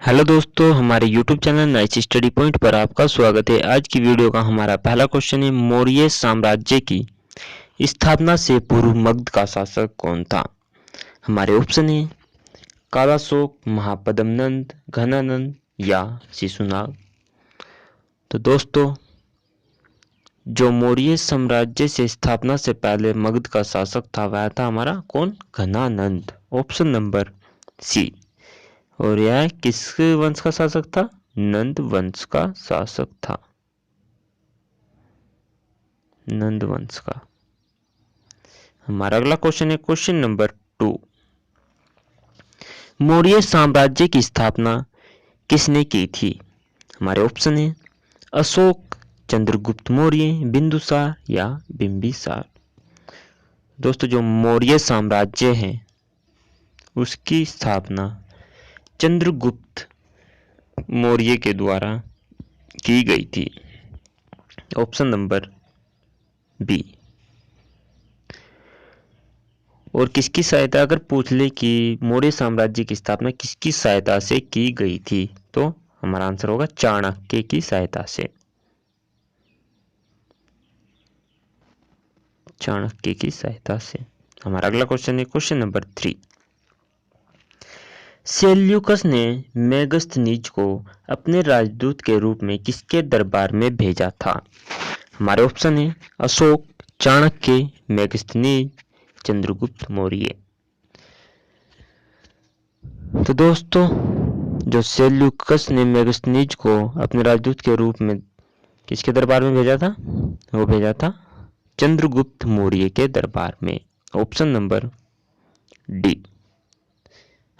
Hello दोस्तों, हमारे YouTube channel nice study point पर आपका स्वागत है। आज की वीडियो का हमारा पहला क्वेश्चन है, मौर्य साम्राज्य की स्थापना से पूर्व मगध का शासक कौन था। हमारे ऑप्शन है कालाशोक, महापद्मनंद, घनानंद या शिशुनाग। तो दोस्तों, जो मौर्य साम्राज्य से स्थापना से पहले मगध का शासक था वह था हमारा कौन, घनानंद। ऑप्शन नंबर सी। और यह किस वंश का शासक था, नंद वंश का शासक था, नंद वंश का। हमारा अगला क्वेश्चन है क्वेश्चन नंबर 2। मौर्य साम्राज्य की स्थापना किसने की थी। हमारे ऑप्शन है अशोक, चंद्रगुप्त मौर्य, बिंदुसार या बिंबिसार। दोस्तों, जो मौर्य साम्राज्य है उसकी स्थापना चंद्रगुप्त मौर्य के द्वारा की गई थी। Option number B. और किसकी सहायता, अगर पूछ ले कि मौर्य साम्राज्य की स्थापना किसकी सहायता से की गई थी, तो हमारा आंसर होगा चाणक्य की सहायता से। चाणक्य की सहायता से। हमारा अगला क्वेश्चन है क्वेश्चन नंबर 3। सेल्यूकस ने मेगस्थनीज को अपने राजदूत के रूप में किसके दरबार में भेजा था। हमारे ऑप्शन है अशोक, चाणक्य, मेगस्थनीज, चंद्रगुप्त मौर्य। तो दोस्तों, जो सेल्यूकस ने मेगस्थनीज को अपने राजदूत के रूप में किसके दरबार में भेजा था, वो भेजा था चंद्रगुप्त मौर्य के दरबार में। ऑप्शन नंबर डी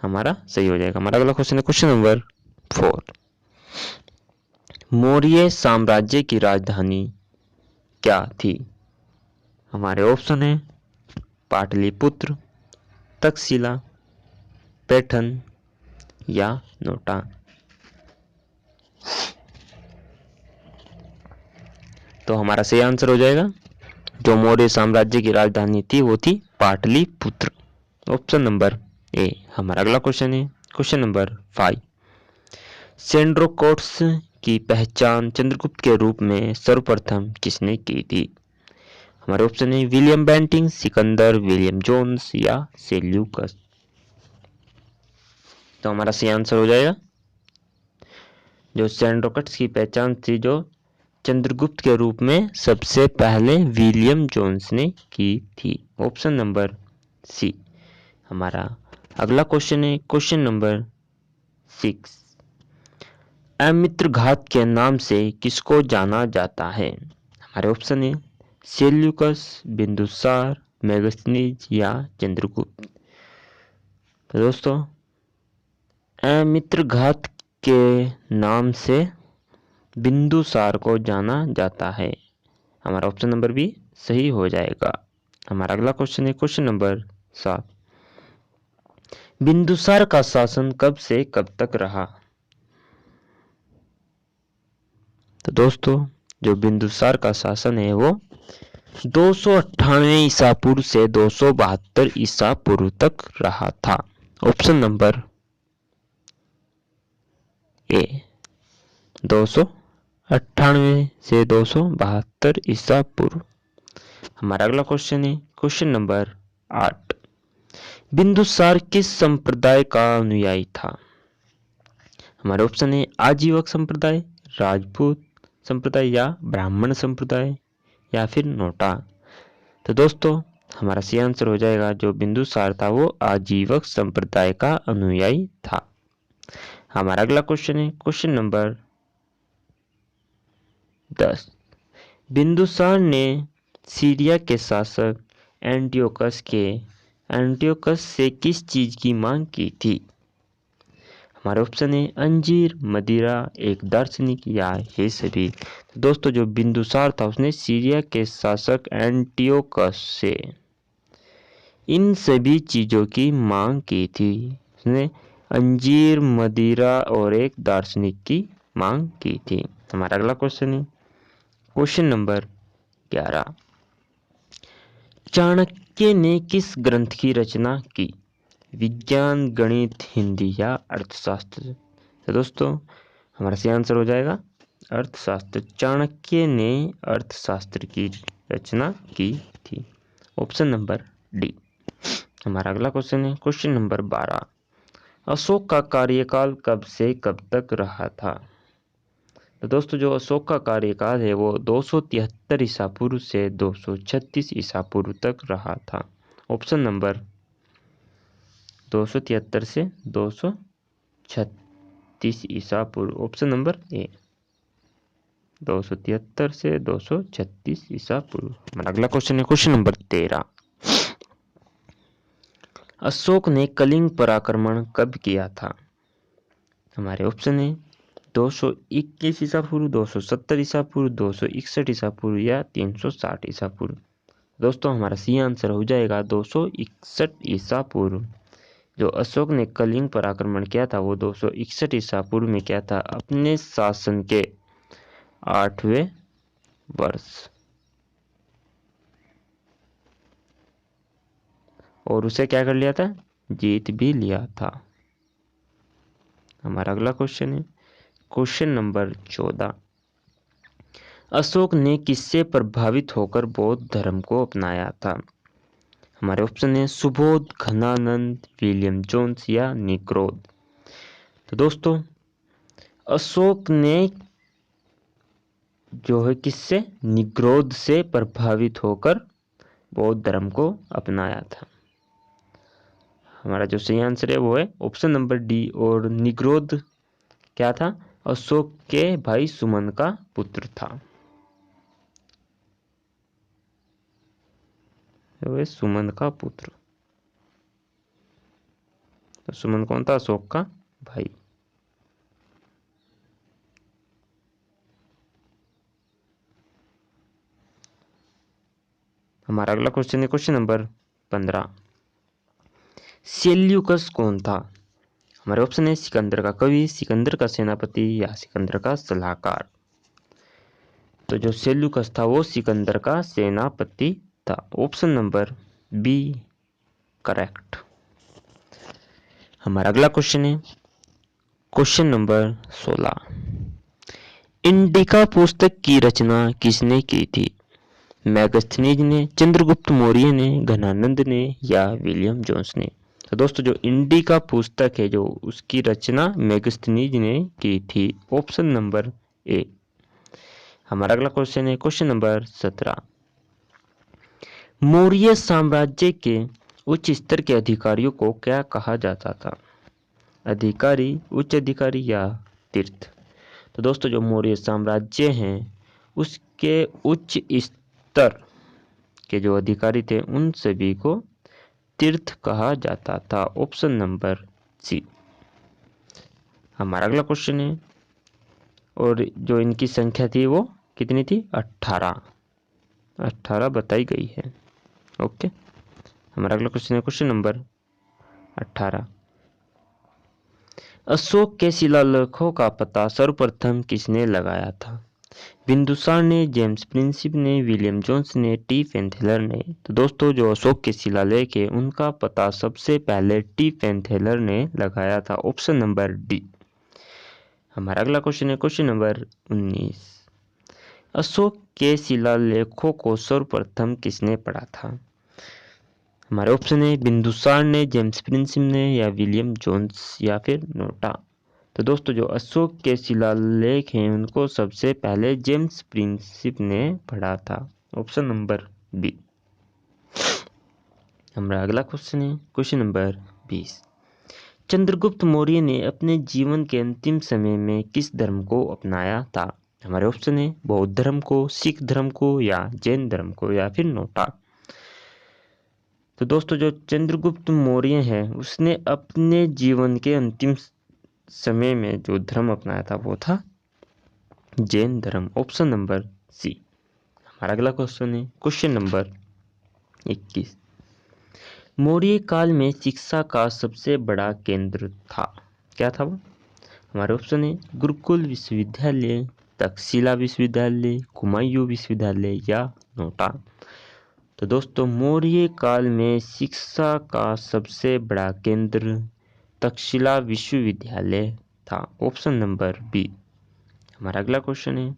हमारा सही हो जाएगा। हमारा अगला क्वेश्चन है क्वेश्चन नंबर 4। मौर्य साम्राज्य की राजधानी क्या थी। हमारे ऑप्शन है पाटलिपुत्र, तक्षशिला, पैठन या नोटा। तो हमारा सही आंसर हो जाएगा, जो मौर्य साम्राज्य की राजधानी थी वो थी पाटलिपुत्र। Option number A. हमारा अगला क्वेश्चन है क्वेश्चन नंबर 5। सेंड्रोकोट्स की पहचान चंद्रगुप्त के रूप में सर्वप्रथम किसने की थी। हमारे ऑप्शन है William Bentinck, Sikandar, William Jones या सेल्यूकस। तो हमारा सही आंसर हो जाएगा, जो सेंड्रोकोट्स की पहचान थी जो चंद्रगुप्त के रूप में सबसे पहले विलियम जोन्स ने की थी। Option number C. हमारा अगला क्वेश्चन है क्वेश्चन नंबर 6। अमित्रघात के नाम से किसको जाना जाता है। हमारे ऑप्शन है सेल्यूकस, बिंदुसार, मेगस्थनीज या चंद्रगुप्त। तो दोस्तों, अमित्रघात के नाम से बिंदुसार को जाना जाता है। हमारा ऑप्शन नंबर बी सही हो जाएगा। हमारा अगला क्वेश्चन है क्वेश्चन नंबर 7। बिंदुसार का शासन कब से कब तक रहा। तो दोस्तों, जो बिंदुसार का शासन है वो 298 ईसा पूर्व से 272 ईसा पूर्व तक रहा था। ऑप्शन नंबर ए 298 से 272 ईसा पूर्व। हमारा अगला क्वेश्चन है क्वेश्चन नंबर 8। बिंदुसार किस संप्रदाय का अनुयायी था। हमारे ऑप्शन है आजीवक संप्रदाय, राजपूत संप्रदाय या ब्राह्मण संप्रदाय या फिर नोटा। तो दोस्तों, हमारा सही आंसर हो जाएगा, जो बिंदुसार था वो आजीवक संप्रदाय का अनुयायी था। हमारा अगला क्वेश्चन है क्वेश्चन नंबर 10। बिंदुसार ने सीरिया के शासक एंटियोकस से किस चीज की मांग की थी। हमारे ऑप्शन है अंजीर, मदिरा, एक दार्शनिक या ये सभी। तो दोस्तों, जो बिंदुसार था उसने सीरिया के शासक एंटियोकस से इन सभी चीजों की मांग की थी। उसने अंजीर, मदिरा और एक दार्शनिक की मांग की थी। हमारा अगला क्वेश्चन है क्वेश्चन नंबर 11। चाणक्य ने किस ग्रंथ की रचना की। विज्ञान, गणित, हिंदी या अर्थशास्त्र। तो दोस्तों हमारा सही आंसर हो जाएगा अर्थशास्त्र। चाणक्य ने अर्थशास्त्र की रचना की थी। Option number D. हमारा अगला क्वेश्चन है क्वेश्चन नंबर 12। अशोक का कार्यकाल कब से कब तक रहा था? तो दोस्तों जो अशोक का कार्यकाल है वो 273 ईसा पूर्व से 236 ईसा पूर्व तक रहा था। ऑप्शन नंबर 273 से 236 ईसा पूर्व, ऑप्शन नंबर ए 273 से 236 ईसा पूर्व। हमारा अगला क्वेश्चन है क्वेश्चन नंबर 13। अशोक ने कलिंग पर आक्रमण कब किया था? हमारे ऑप्शन है 221 ईसा पूर्व, 270 ईसा पूर्व, 261 ईसा पूर्व या 360 ईसा पूर्व। दोस्तों हमारा सी आंसर हो जाएगा 261 ईसा पूर्व। जो अशोक ने कलिंग पर आक्रमण किया था वो 261 ईसा पूर्व में किया था, अपने शासन के 8वें वर्ष। और उसे क्या कर लिया था? जीत भी लिया था। हमारा अगला क्वेश्चन है क्वेश्चन नंबर 14। अशोक ने किससे प्रभावित होकर बौद्ध धर्म को अपनाया था? हमारे ऑप्शन है सुबोध, घनानंद, विलियम जोन्स या निग्रोध। तो दोस्तों अशोक ने जो है किससे? निग्रोध से प्रभावित होकर बौद्ध धर्म को अपनाया था। हमारा जो सही आंसर है वो है ऑप्शन नंबर डी। और निग्रोध क्या था? अशोक के भाई सुमन का पुत्र था। वह सुमन का पुत्र। तो सुमन कौन था? अशोक का भाई। हमारा अगला क्वेश्चन है क्वेश्चन नंबर 15। सेल्यूकस कौन था? हमारे ऑप्शन है सिकंदर का कवि, सिकंदर का सेनापति या सिकंदर का सलाहकार। तो जो सेल्यूकस था वो सिकंदर का सेनापति था। Option number B correct. हमारा अगला क्वेश्चन है क्वेश्चन नंबर 16। इंडिका पुस्तक की रचना किसने की थी? मैगस्थनीज ने, चंद्रगुप्त मौर्य ने, घनानंद ने या विलियम जोन्स ने। तो दोस्तों जो इंडिका पुस्तक है जो उसकी रचना मैगस्थनीज ने की थी। Option number A. हमारा अगला क्वेश्चन है क्वेश्चन नंबर 17। मौर्य साम्राज्य के उच्च स्तर के अधिकारियों को क्या कहा जाता था? अधिकारी, उच्च अधिकारी या तीर्थ। तो दोस्तों जो मौर्य साम्राज्य हैं उसके उच्च स्तर के जो अधिकारी थे उन सभी को तीर्थ कहा जाता था। Option number C. हमारा अगला क्वेश्चन है और जो इनकी संख्या थी वो कितनी थी? 18 बताई गई है। ओके। हमारा अगला क्वेश्चन है क्वेश्चन नंबर 18। अशोक के शिलालेखों का पता सर्वप्रथम किसने लगाया था? बिंदुसार ने, जेम्स प्रिंसिप ने, विलियम जोन्स ने, टी पेंथेलर ने। तो दोस्तों जो अशोक के शिलालेख है उनका पता सबसे पहले टी पेंथेलर ने लगाया था। Option number D. हमारा अगला क्वेश्चन है क्वेश्चन नंबर 19। अशोक के शिलालेखों को सर्वप्रथम किसने पढ़ा था? हमारे ऑप्शन है बिंदुसार ने, जेम्स प्रिंसिप ने या विलियम जोन्स या फिर नोटा। तो दोस्तों जो अशोक के शिलालेख हैं उनको सबसे पहले जेम्स प्रिंसिप ने पढ़ा था। Option number B. हमारा अगला क्वेश्चन है क्वेश्चन नंबर 20। चंद्रगुप्त मौर्य ने अपने जीवन के अंतिम समय में किस धर्म को अपनाया था? हमारे ऑप्शन है बौद्ध धर्म को, सिख धर्म को या जैन धर्म को या फिर नोटा। तो दोस्तों जो चंद्रगुप्त मौर्य है उसने अपने जीवन के अंतिम समय में जो धर्म अपनाया था वो था जैन धर्म। Option number C. हमारा अगला क्वेश्चन है क्वेश्चन नंबर 21। मौर्य काल में शिक्षा का सबसे बड़ा केंद्र था, क्या था वो? हमारे ऑप्शन है गुरुकुल विश्वविद्यालय, तक्षशिला विश्वविद्यालय, कुमायूं विश्वविद्यालय या नोटा। तो दोस्तों मौर्य काल में शिक्षा का सबसे बड़ा केंद्र तक्षशिला विश्वविद्यालय था? Option number B. हमारा अगला क्वेश्चन है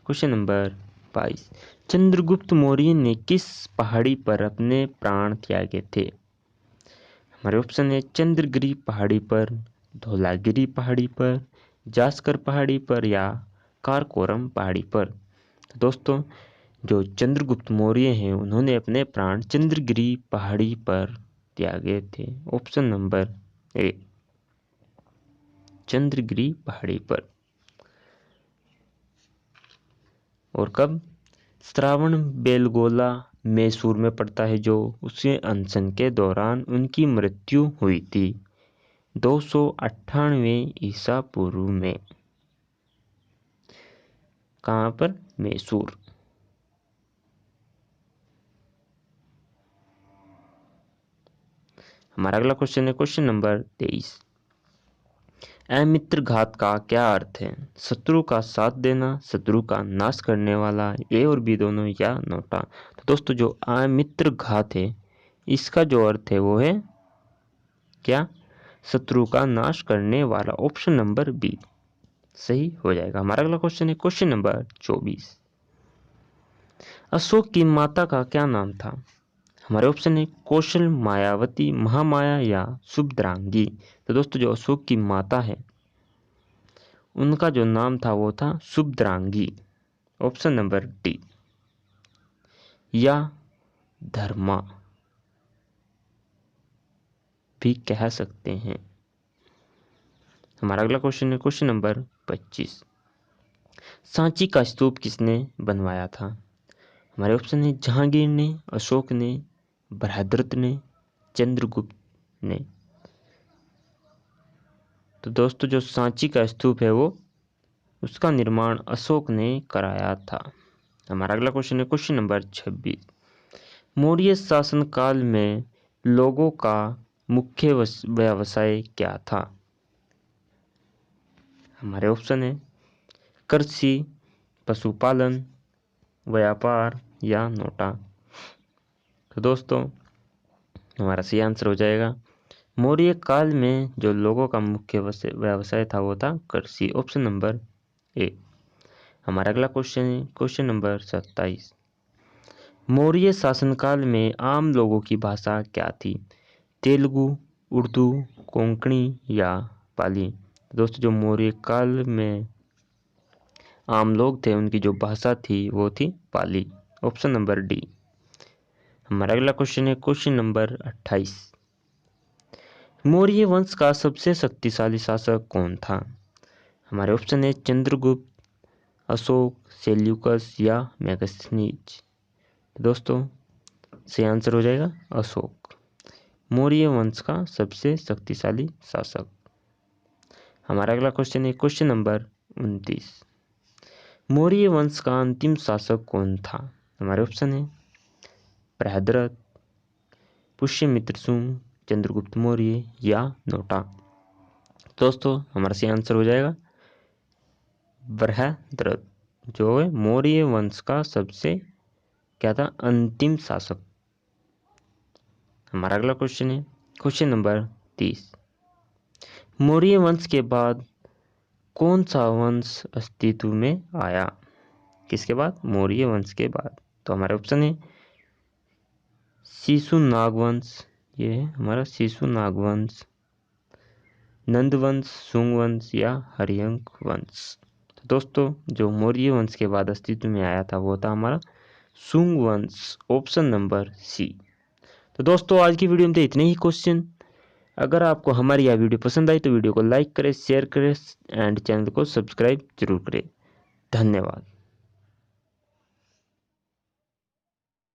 क्वेश्चन नंबर 22। चंद्रगुप्त मौर्य ने किस पहाड़ी पर अपने प्राण त्यागे थे? हमारे ऑप्शन है चंद्रगिरी पहाड़ी पर, धौलागिरी पहाड़ी पर, जास्कर पहाड़ी पर या कारकोरम पहाड़ी पर। दोस्तों, जो चंद्रगुप्त मौर्य हैं उन्होंने अपने प्राण चंद्रगिरी पहाड़ी पर त्यागे थे। ऑप्शन नंबर ए, चंद्रगिरी पहाड़ी पर। और कब? श्रावण बेलगोला मैसूर में पड़ता है, जो उसके अनशन के दौरान उनकी मृत्यु हुई थी 298 ईसा पूर्व में। कहाँ पर? मैसूर। हमारा अगला क्वेश्चन है क्वेश्चन नंबर 23। अमित्र घात का क्या अर्थ है? शत्रु का साथ देना, शत्रु का नाश करने वाला, ए और बी दोनों, या नोटा। तो दोस्तों, जो अमित्र घात है इसका जो अर्थ है वो है क्या? शत्रु का नाश करने वाला। ऑप्शन नंबर बी सही हो जाएगा। हमारा अगला क्वेश्चन है क्वेश्चन नंबर 24। अशोक की माता का क्या नाम था? हमारे ऑप्शन है कौशल, मायावती, महामाया या शुभद्रांगी। तो दोस्तों, जो अशोक की माता है उनका जो नाम था वो था शुभद्रांगी। ऑप्शन नंबर डी, या धर्मा भी कह सकते हैं। हमारा अगला क्वेश्चन है क्वेश्चन नंबर 25। सांची का स्तूप किसने बनवाया था? हमारे ऑप्शन है जहांगीर ने, अशोक ने, बृहद्रथ ने, चंद्रगुप्त ने। तो दोस्तों, जो सांची का स्तूप है वो उसका निर्माण अशोक ने कराया था। हमारा अगला क्वेश्चन है क्वेश्चन नंबर 26। मौर्य शासनकाल में लोगों का मुख्य व्यवसाय क्या था? हमारे ऑप्शन है कृषि, पशुपालन, व्यापार या नोटा। तो दोस्तों, हमारा सही आंसर हो जाएगा मौर्य काल में जो लोगों का मुख्य व्यवसाय था वो था कृषि। Option number A. हमारा अगला क्वेश्चन है क्वेश्चन नंबर 27। मौर्य शासनकाल में आम लोगों की भाषा क्या थी? तेलुगु, उर्दू, कोंकणी या पाली। दोस्तों, जो मौर्य काल में आम लोग थे उनकी जो भाषा थी वो थी पाली। Option number D. हमारा अगला क्वेश्चन है क्वेश्चन नंबर 28। मौर्य वंश का सबसे शक्तिशाली शासक कौन था? हमारे ऑप्शन है चंद्रगुप्त, अशोक, सेल्यूकस या मैगस्थनीज। दोस्तों, सही आंसर हो जाएगा अशोक, मौर्य वंश का सबसे शक्तिशाली शासक। हमारा अगला क्वेश्चन है क्वेश्चन नंबर 29। मौर्य वंश का अंतिम शासक कौन था? हमारे ऑप्शन है बृहद्रथ, पुष्यमित्र शुंग, चंद्रगुप्त मौर्य या नोटा। दोस्तों, हमारा सही आंसर हो जाएगा बृहद्रथ, जो है मौर्य वंश का सबसे क्या था? अंतिम शासक। हमारा अगला क्वेश्चन है क्वेश्चन नंबर 30। मौर्य वंश के बाद कौन सा वंश अस्तित्व में आया? किसके बाद? मौर्य वंश के बाद। तो हमारे ऑप्शन है शिशुनाग वंश, ये है हमारा शिशुनाग वंश, नंदवंश, शुंग वंश या हरियंक वंश। तो दोस्तों, जो मौर्य वंश के बाद अस्तित्व में आया था वो था हमारा शुंग वंश। Option number C. तो दोस्तों, आज की वीडियो में तो इतने ही क्वेश्चन। अगर आपको हमारी यह वीडियो पसंद आई तो वीडियो को लाइक करें, शेयर करें एंड चैनल को सब्सक्राइब जरूर करें। धन्यवाद।